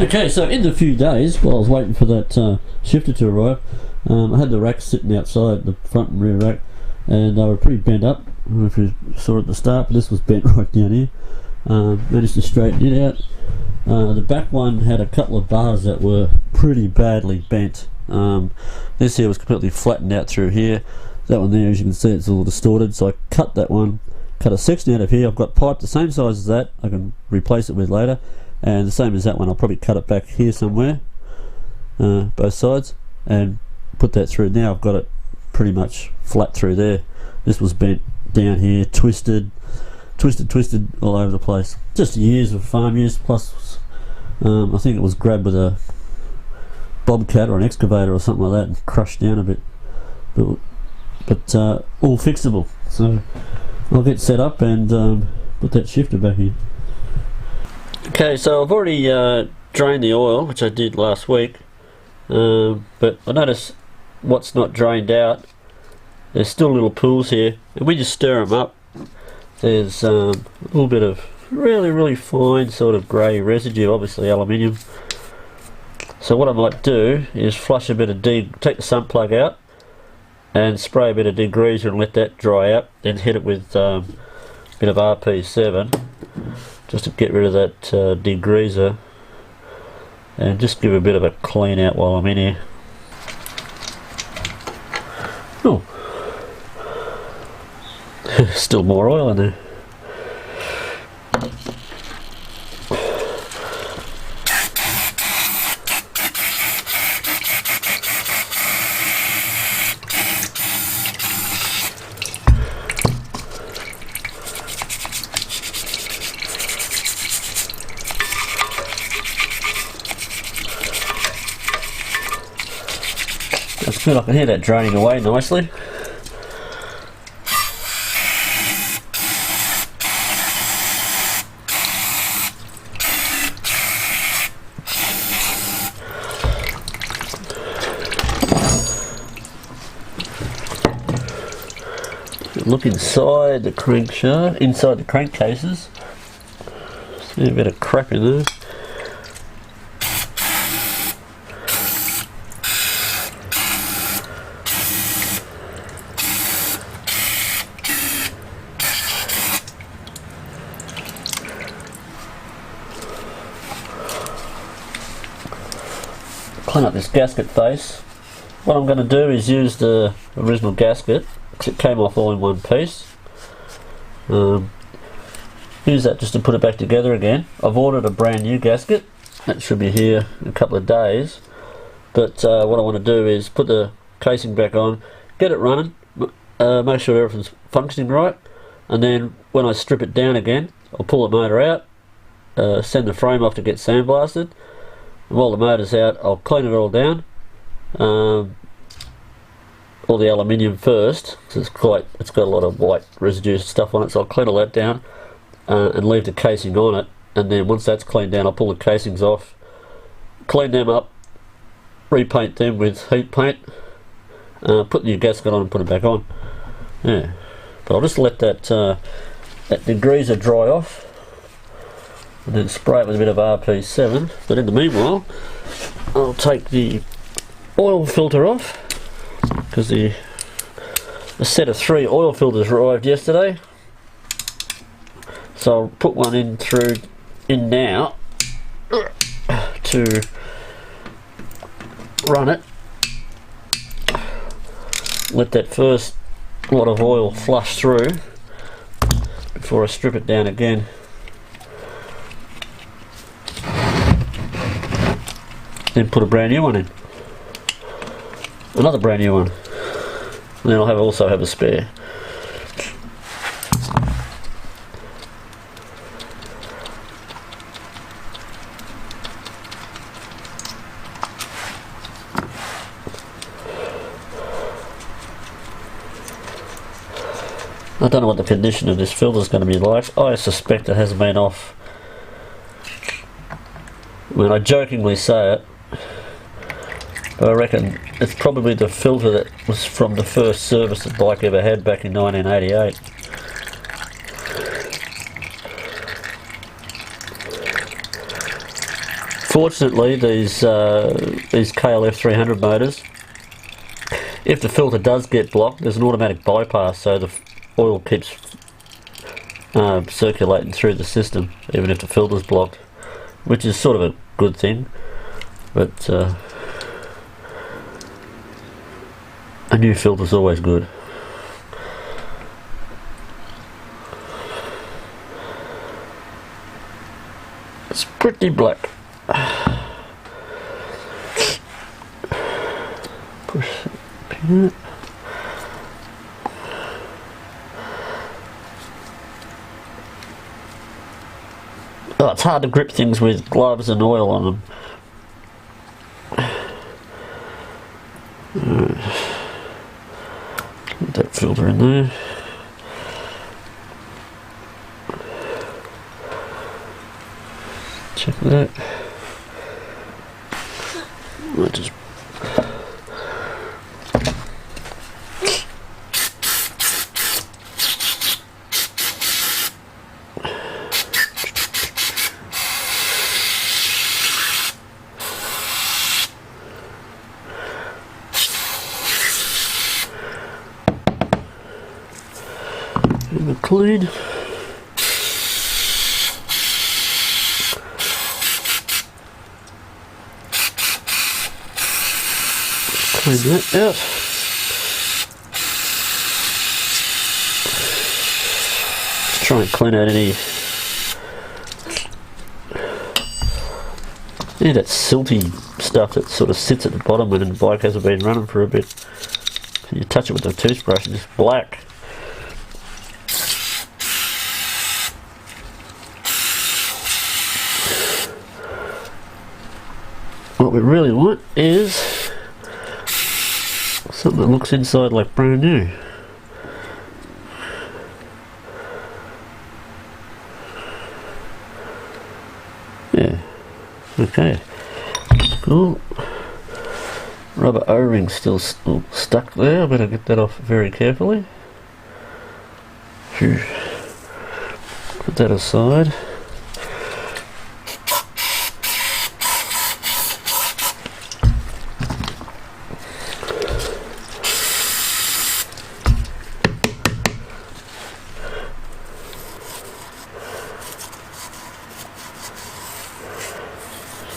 Okay, so in the few days while I was waiting for that shifter to arrive, I had the racks sitting outside, the front and rear rack, and they were pretty bent up. I don't know if you saw at the start, but this was bent right down here. Managed to straighten it out. The back one had a couple of bars that were pretty badly bent. This here was completely flattened out through here. That one there, as you can see, it's a little distorted, so I cut that one, cut a section out of here. I've got pipe the same size as that, I can replace it with later, and the same as that one. I'll probably cut it back here somewhere, both sides, and put that through. Now I've got it pretty much flat through there. This was bent down here, twisted all over the place. Just years of farm use, plus I think it was grabbed with a bobcat or an excavator or something like that and crushed down a bit, but all fixable. So I'll get set up and put that shifter back in. Okay, so I've already drained the oil, which I did last week, but I notice what's not drained out, there's still little pools here, and when you stir them up, there's a little bit of really fine sort of grey residue, obviously aluminium. So what I might do is flush a bit of take the sump plug out and spray a bit of degreaser and let that dry out, then hit it with a bit of RP7 just to get rid of that degreaser and just give a bit of a clean out while I'm in here. Oh, still more oil in there. That's good, I can hear that draining away nicely. Look inside the crankshaft, inside the crankcases. See a bit of crap in there. Clean up this gasket face. What I'm going to do is use the original gasket, because it came off all in one piece. Use that just to put it back together again. I've ordered a brand new gasket. That should be here in a couple of days. But what I want to do is put the casing back on, get it running, make sure everything's functioning right, and then when I strip it down again, I'll pull the motor out, send the frame off to get sandblasted. And while the motor's out, I'll clean it all down. All the aluminium first, because it's got a lot of white residue stuff on it, so I'll clean all that down and leave the casing on it, and then once that's cleaned down, I'll pull the casings off, clean them up, repaint them with heat paint, put the new gasket on and put it back on. Yeah, but I'll just let that degreaser dry off and then spray it with a bit of RP7. But in the meanwhile, I'll take the oil filter off, because a set of 3 oil filters arrived yesterday, so I'll put one in now to run it. Let that first lot of oil flush through before I strip it down again. Then put a brand new one in, another brand new one, and then I'll also have a spare. I don't know what the condition of this filter is going to be like. I suspect it hasn't been off. I mean, I jokingly say it, but I reckon it's probably the filter that was from the first service the bike ever had back in 1988. Fortunately, these KLF300 motors, if the filter does get blocked, there's an automatic bypass, so the oil keeps circulating through the system, even if the filter's blocked, which is sort of a good thing. But a new filter's always good. It's pretty black. Push the pin. Oh, it's hard to grip things with gloves and oil on them. Put that filter in there. Check that. I just clean. Clean that out. Just try and clean out any that silty stuff that sort of sits at the bottom when the bike hasn't been running for a bit. You touch it with the toothbrush and it's black. What we really want is something that looks inside like brand new. Yeah, okay, cool. Rubber O-ring still stuck there. I better get that off very carefully. Phew. Put that aside.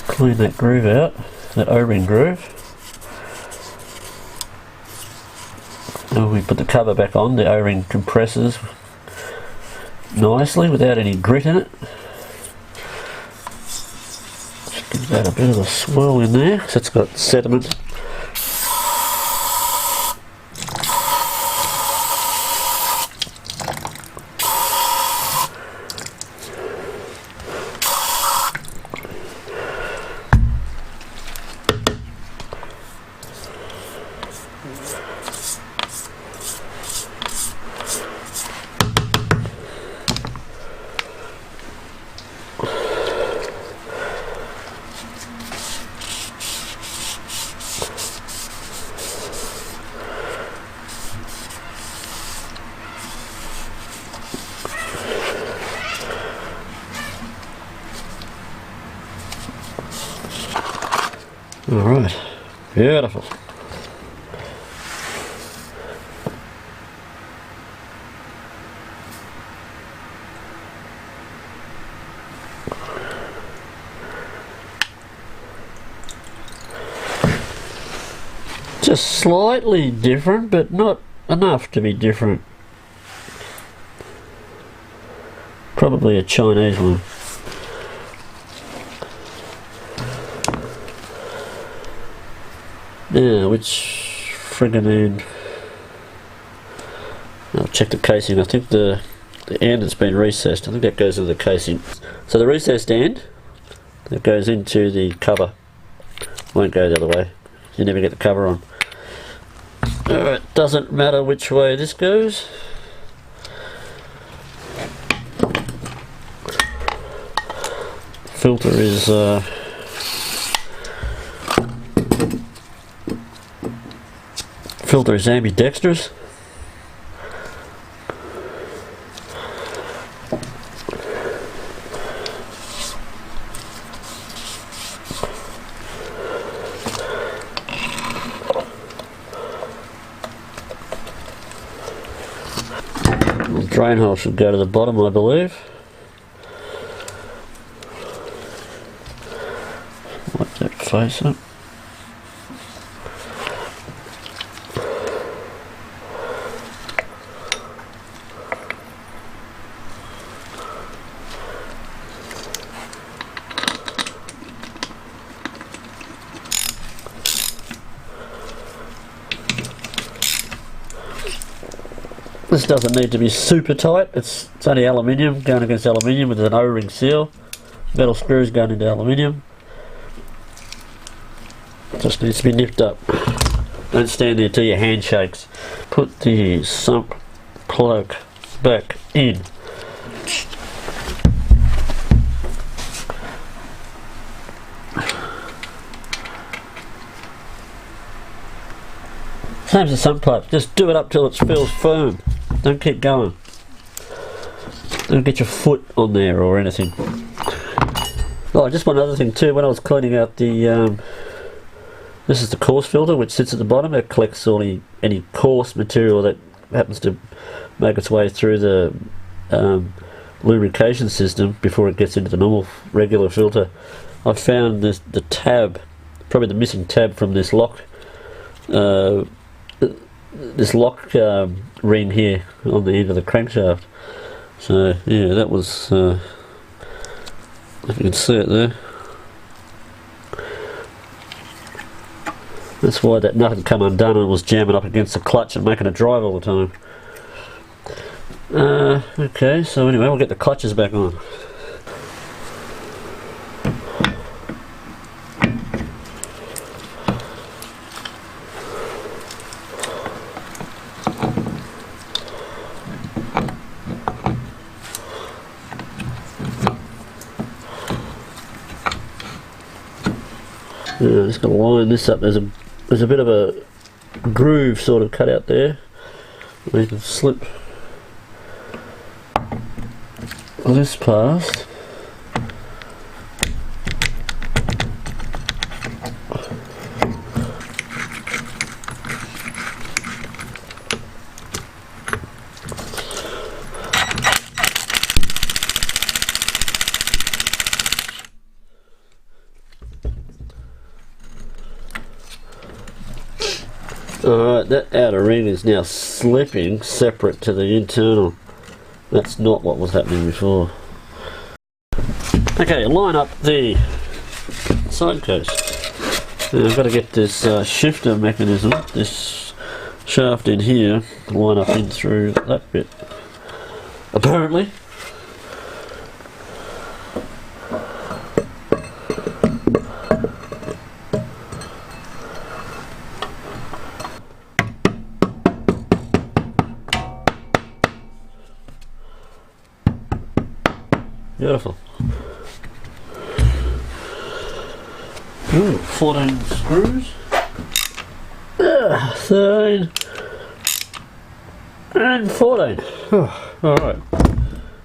Clean that groove out, that O-ring groove. And we put the cover back on, the O-ring compresses nicely without any grit in it. Just give that a bit of a swirl in there because it's got sediment. Alright, beautiful. Just slightly different, but not enough to be different. Probably a Chinese one. Now, which friggin' end? I'll check the casing. I think the end has been recessed. I think that goes with the casing. So the recessed end that goes into the cover won't go the other way. You never get the cover on. Alright, doesn't matter which way this goes. Filter is ambidextrous. drain hole should go to the bottom, I believe. Wipe that face up. This doesn't need to be super tight, it's only aluminium, going against aluminium with an O-ring seal. Metal screws going into aluminium. Just needs to be nipped up. Don't stand there till your hand shakes. Put the sump plug back in. Same as the sump plug, just do it up till it feels firm. Don't keep going. Don't get your foot on there or anything. Oh, just one other thing too, when I was cleaning out the, this is the coarse filter which sits at the bottom. It collects all any coarse material that happens to make its way through the lubrication system before it gets into the normal regular filter. I found the tab, probably the missing tab from this lock ring here on the end of the crankshaft. So yeah, that was if you can see it there, that's why that nut had come undone and was jamming up against the clutch and making it drive all the time. Okay, so anyway, we'll get the clutches back on. Yeah, just got to line this up. There's a bit of a groove sort of cut out there where you can slip this past. Alright, that outer ring is now slipping separate to the internal. That's not what was happening before. Okay, line up the side case. Now I've got to get this shifter mechanism, this shaft in here, line up in through that bit. Apparently. Beautiful. Ooh, 14 screws. 13 and 14. Oh, alright.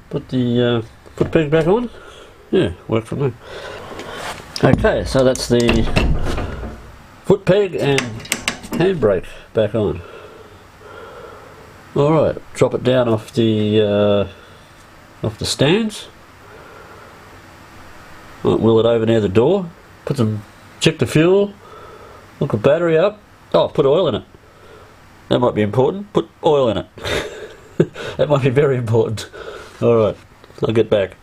Put the foot peg back on. Yeah, worked for me. Okay, so that's the foot peg and handbrake back on. Alright, drop it down off the stands. Wheel it over near the door. Check the fuel. Look the battery up. Oh, put oil in it. That might be important. Put oil in it. That might be very important. Alright, I'll get back.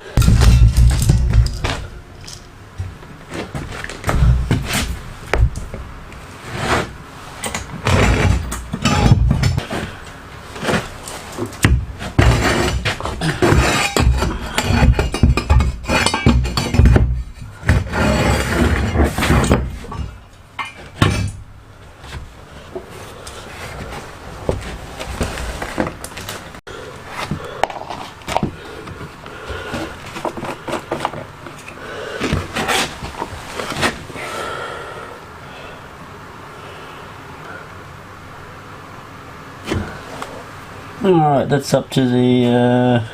Alright, that's up to the,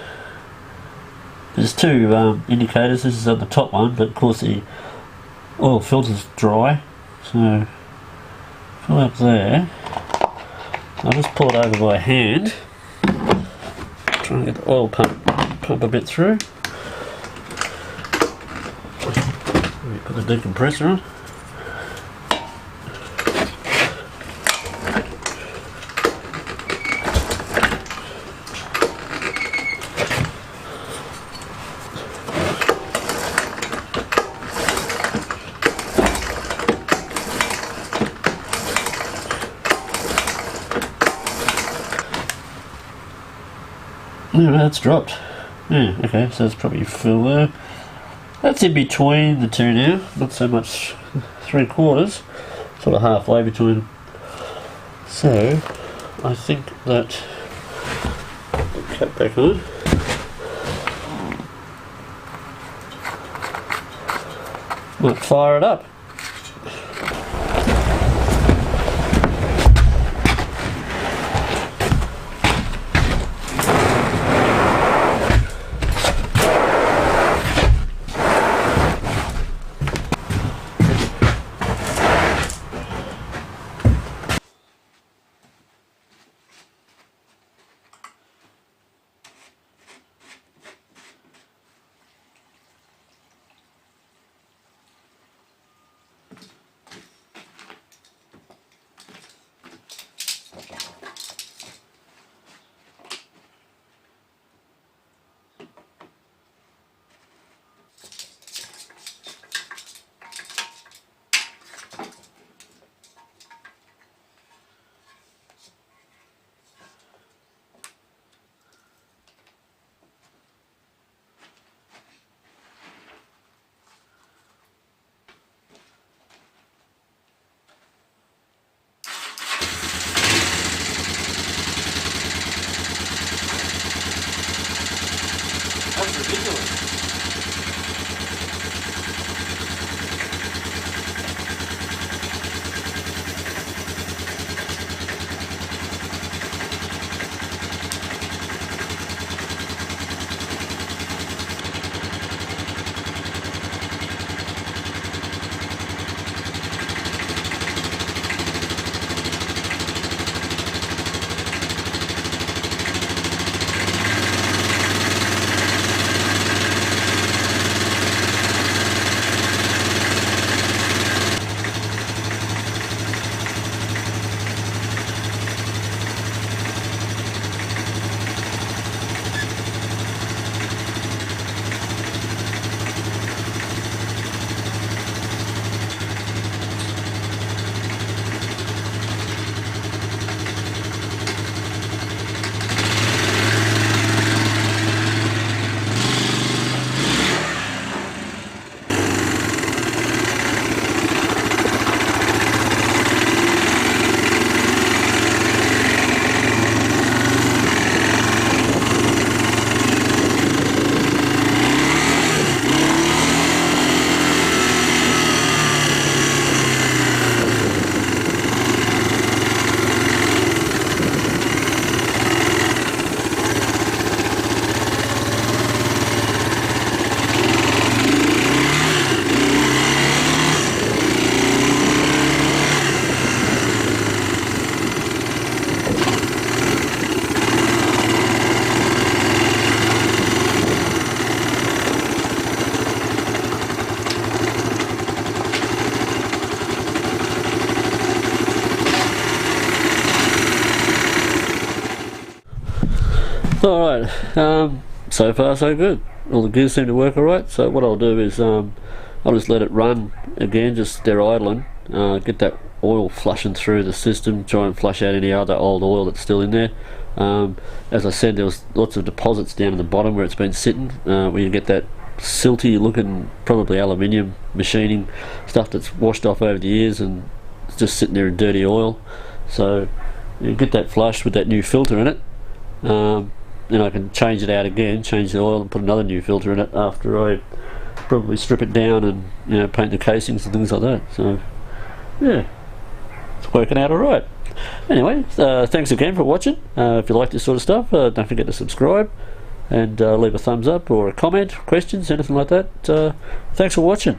there's two indicators. This is on the top one, but of course the oil filter's dry, so fill up there. I'll just pull it over by hand, try try and get the oil pump a bit through. Put the decompressor on. Yeah, that's dropped. Yeah, okay, so it's probably full there. That's in between the two now, not so much 3/4, sort of halfway between them. So, I think that I'll cap back on. Might fire it up. That's ridiculous. Alright, so far so good. All the gears seem to work alright, so what I'll do is I'll just let it run again, just they're idling, get that oil flushing through the system, try and flush out any other old oil that's still in there. As I said, there was lots of deposits down in the bottom where it's been sitting, where you get that silty looking, probably aluminium machining stuff that's washed off over the years and it's just sitting there in dirty oil. So you get that flushed with that new filter in it. Then I can change it out again, change the oil and put another new filter in it after I probably strip it down and, you know, paint the casings and things like that. So yeah, it's working out alright. Anyway, thanks again for watching. If you like this sort of stuff, don't forget to subscribe and leave a thumbs up or a comment, questions, anything like that. Thanks for watching.